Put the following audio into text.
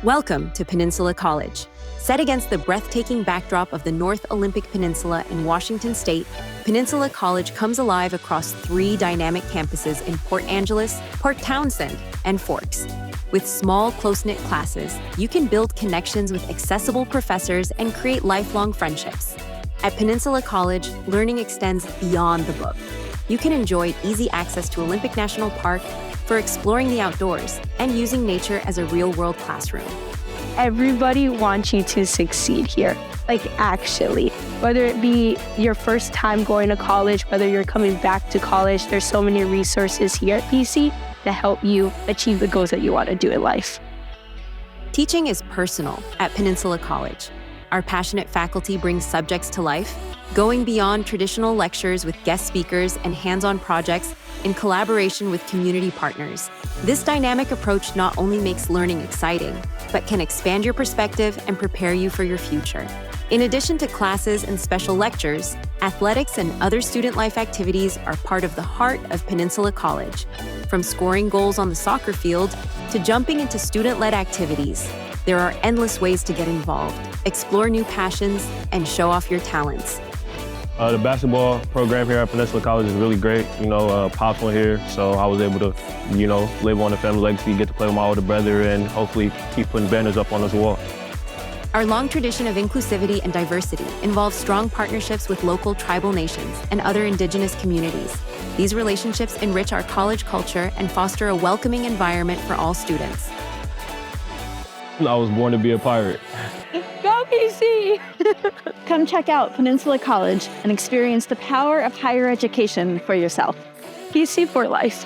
Welcome to Peninsula College. Set against the breathtaking backdrop of the North Olympic Peninsula in Washington State, Peninsula College comes alive across 3 dynamic campuses in Port Angeles, Port Townsend, and Forks. With small, close-knit classes, you can build connections with accessible professors and create lifelong friendships. At Peninsula College, learning extends beyond the book. You can enjoy easy access to Olympic National Park for exploring the outdoors and using nature as a real-world classroom. Everybody wants you to succeed here, actually. Whether it be your first time going to college, whether you're coming back to college, there's so many resources here at PC to help you achieve the goals that you want to do in life. Teaching is personal at Peninsula College. Our passionate faculty brings subjects to life, going beyond traditional lectures with guest speakers and hands-on projects in collaboration with community partners. This dynamic approach not only makes learning exciting, but can expand your perspective and prepare you for your future. In addition to classes and special lectures, athletics and other student life activities are part of the heart of Peninsula College. From scoring goals on the soccer field to jumping into student-led activities, there are endless ways to get involved, explore new passions, and show off your talents. The basketball program here at Peninsula College is really great. Pops went here, so I was able to, live on the family legacy, get to play with my older brother, and hopefully keep putting banners up on this wall. Our long tradition of inclusivity and diversity involves strong partnerships with local tribal nations and other indigenous communities. These relationships enrich our college culture and foster a welcoming environment for all students. I was born to be a pirate. Go PC! Come check out Peninsula College and experience the power of higher education for yourself. PC for life.